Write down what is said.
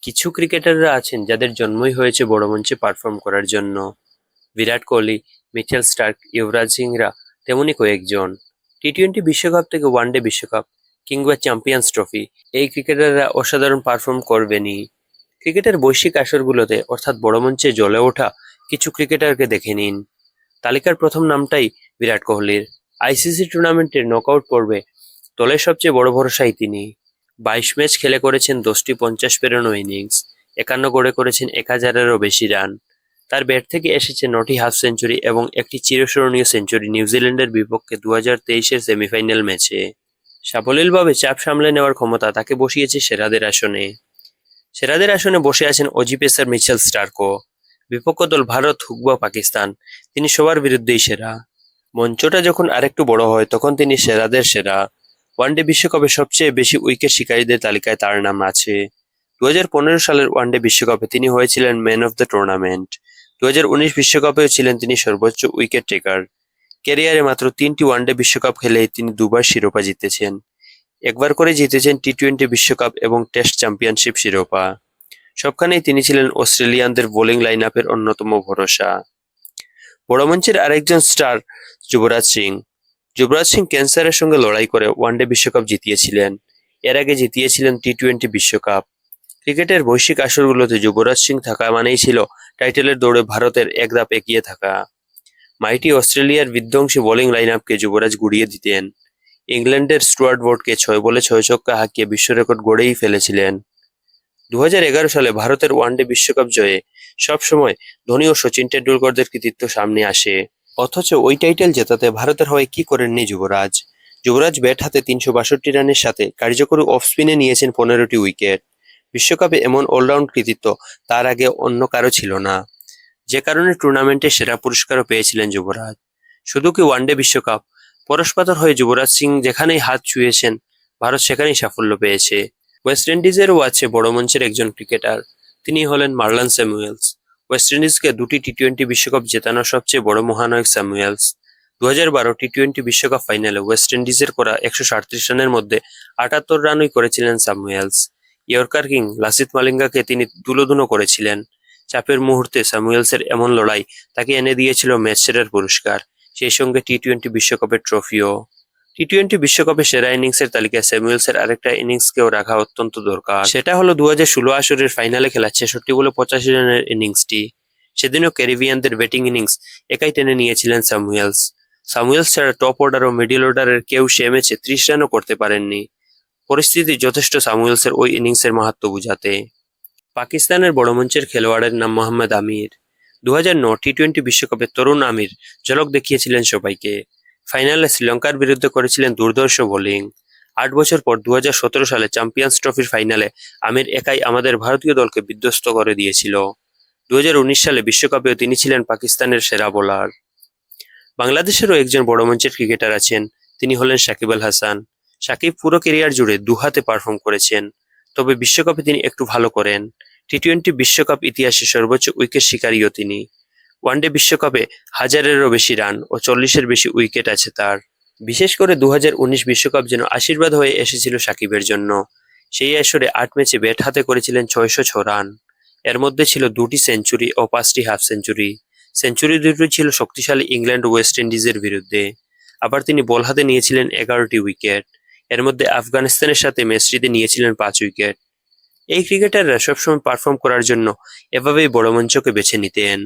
কিছু ক্রিকেটাররা আছেন যাদের জন্মই হয়েছে বড় মঞ্চে পারফর্ম করার জন্য। বিরাট কোহলি, মিচেল স্টার্ক, যুবরাজ সিংরা তেমনি কয়েকজন। টি-টোয়েন্টি বিশ্বকাপ থেকে ওয়ানডে বিশ্বকাপ কিংবা চ্যাম্পিয়ন্স ট্রফি এই ক্রিকেটাররা অসাধারণ পারফর্ম করবেনই। ক্রিকেটের বৈশ্বিক আসরগুলোতে অর্থাৎ বড় মঞ্চে জ্বলে ওঠা কিছু ক্রিকেটারকে দেখে নিন। তালিকার প্রথম নামটাই বিরাট কোহলির। আইসিসি টুর্নামেন্টের নকআউট পর্বে দলের সবচেয়ে বড় ভরসাই তিনি। ২২ ম্যাচ খেলে করেছেন ১০টি ৫০ পেরোনো ইনিংস, ৫১ গড়ে করেছেন ১,০০০-এরও বেশি রান। তার ব্যাট থেকে এসেছে ৯টি হাফ সেঞ্চুরি এবং একটি চিরস্মরণীয় সেঞ্চুরি নিউজিল্যান্ডের বিপক্ষে ২০২৩-এর সেমিফাইনাল ম্যাচে। সাবলীলভাবে চাপ সামলে নেওয়ার ক্ষমতা তাকে বসিয়েছে সেরাদের আসনে। সেরাদের আসনে বসে আছেন অজি পেসার মিচেল স্টার্কও। বিপক্ষ দল ভারত হোক বা পাকিস্তান, তিনি সবার বিরুদ্ধেই সেরা। মঞ্চটা যখন আরেকটু বড় হয় তখন তিনি সেরাদের সেরা। ওয়ানডে বিশ্বকাপে সবচেয়ে বেশি উইকেট শিকারীদের তালিকায় তার নাম আছে। ২০১৫ সালের ওয়ানডে বিশ্বকাপে তিনি হয়েছিলেন ম্যান অফ দ্য টুর্নামেন্ট। ২০১৯ বিশ্বকাপেও ছিলেন তিনি সর্বোচ্চ উইকেট টেকার। ক্যারিয়ারে মাত্র ৩টি ওয়ানডে বিশ্বকাপ খেলেই তিনি দুবার শিরোপা জিতেছেন। একবার করে জিতেছেন টি-টোয়েন্টি বিশ্বকাপ এবং টেস্ট চ্যাম্পিয়নশিপ শিরোপা। সবখানেই তিনি ছিলেন অস্ট্রেলিয়ানদের বোলিং লাইনআপের অন্যতম ভরসা। বড় মঞ্চের আরেকজন স্টার যুবরাজ সিং। যুবরাজ সিং ক্যান্সারের সঙ্গে লড়াই করে ওয়ানডে বিশ্বকাপ জিতিয়েছিলেন। এর আগে জিতিয়েছিলেন টি-টোয়েন্টি বিশ্বকাপ। ক্রিকেটের বৈশ্বিক আসরগুলোতে যুবরাজ সিং থাকা মানেই ছিল টাইটেলের দৌড়ে ভারতের এক ধাপ এগিয়ে থাকা। মাইটি অস্ট্রেলিয়ার বিধ্বংসী বোলিং লাইনআপকে যুবরাজ গুড়িয়ে দিতেন। ইংল্যান্ডের স্টুয়ার্ট ব্রডকে ৬ বলে ৬ ছক্কা হাঁকিয়ে বিশ্ব রেকর্ড গড়েই ফেলেছিলেন। ২০১১ সালে ভারতের ওয়ানডে বিশ্বকাপ জয়ে সবসময় ধোনি ও সচিন টেন্ডুলকরদের কৃতিত্ব সামনে আসে। অথচ ওই টাইটেল জেতাতে ভারতের হয়ে কি করেননি যুবরাজ? যুবরাজ ব্যাট হাতে ৩৬২ রানের সাথে কার্যকরী অফ স্পিনে নিয়েছেন ১৫টি উইকেট। বিশ্বকাপে এমন অলরাউন্ড কৃতিত্ব তার আগে অন্য কারো ছিল না, যে কারণে টুর্নামেন্টের সেরা পুরস্কারও পেয়েছিলেন যুবরাজ। শুধু কি ওয়ানডে বিশ্বকাপ, পরশপাথর হয়ে যুবরাজ সিং যেখানেই হাত ছুঁয়েছেন ভারত সেখানেই সাফল্য পেয়েছে। ওয়েস্ট ইন্ডিজেরও আছে বড় মঞ্চের একজন ক্রিকেটার, তিনি হলেন মার্লান স্যামুয়েলস। ওয়েস্ট ইন্ডিজকে ২টি টি-টোয়েন্টি বিশ্বকাপ জেতানো সবচেয়ে বড় মহানায়ক স্যামুয়েলস। ২০১২ টি-টোয়েন্টি বিশ্বকাপ ফাইনালে ওয়েস্ট ইন্ডিজের করা ১৩৭ রানের মধ্যে ৭৮ রানই করেছিলেন স্যামুয়েলস। ইয়র্কার কিং লাসিথ মালিঙ্গাকে তিনি তুলোধুনো করেছিলেন। চাপের মুহূর্তে স্যামুয়েলসের এমন লড়াই তাকে এনে দিয়েছিল ম্যাচ সেরার পুরস্কার, সেই সঙ্গে টি-টোয়েন্টি বিশ্বকাপের ট্রফিও। টি-টোয়েন্টি বিশ্বকাপে সেরা ইনিংসের তালিকায় স্যামুয়েলসের আরেকটা ইনিংসকেও রাখা অত্যন্ত দরকার। সেটা হলো ২০১৬ আসরের ফাইনালে খেলা ৬৬ বলে ৮৫ রানের ইনিংসটি। সেদিনও ক্যারিবিয়ানদের ব্যাটিং ইনিংস একাই টেনে নিয়েছিলেন স্যামুয়েলস। স্যামুয়েলস ছাড়া টপ অর্ডার ও মিডল অর্ডারের কেউ সে ম্যাচে ৩০ রানও করতে পারেননি। পরিস্থিতি যথেষ্ট স্যামুয়েলসের ওই ইনিংসের মাহাত্ম্য বোঝাতে। পাকিস্তানের বড় মঞ্চের খেলোয়াড়ের নাম মোহাম্মদ আমির। ২০০৯ টি-টোয়েন্টি বিশ্বকাপে তরুণ আমির ঝলক দেখিয়েছিলেন সবাইকে। ফাইনালে শ্রীলঙ্কার বিরুদ্ধে করেছিলেন দুর্ধর্ষ বোলিং। ৮ বছর পর ২০১৭ সালে চ্যাম্পিয়ন্স ট্রফির ফাইনালে আমির একাই আমাদের ভারতীয় দলকে বিধ্বস্ত করে দিয়েছিল। ২০১৯ সালে বিশ্বকাপেও তিনি ছিলেন পাকিস্তানের সেরা বোলার। বাংলাদেশেরও একজন বড় মঞ্চের ক্রিকেটার আছেন, তিনি হলেন সাকিব আল হাসান। সাকিব পুরো ক্যারিয়ার জুড়ে দুহাতে পারফর্ম করেছেন, তবে বিশ্বকাপে তিনি একটু ভালো করেন। টি-টোয়েন্টি বিশ্বকাপ ইতিহাসে সর্বোচ্চ উইকেট শিকারীও তিনি। ওয়ানডে বিশ্বকাপে ১০০০-এরও বেশি রান ও ৪০-এর বেশি উইকেট আছে তার। বিশেষ করে ২০১৯ বিশ্বকাপ যেন আশীর্বাদ হয়ে এসেছিল সাকিবের জন্য। সেই আসরে ৮ ম্যাচে ব্যাট হাতে করেছিলেন ৬০৬ রান। এর মধ্যে ছিল ২টি সেঞ্চুরি ও ৫টি হাফ সেঞ্চুরি। সেঞ্চুরি দুটি ছিল শক্তিশালী ইংল্যান্ড ও ওয়েস্ট ইন্ডিজের বিরুদ্ধে। আবার তিনি বল হাতে নিয়েছিলেন ১১টি উইকেট। এর মধ্যে আফগানিস্তানের সাথে ম্যাচটিতে নিয়েছিলেন ৫ উইকেট। এই ক্রিকেটাররা সবসময় পারফর্ম করার জন্য এভাবেই বড় মঞ্চকে বেছে নিতেন।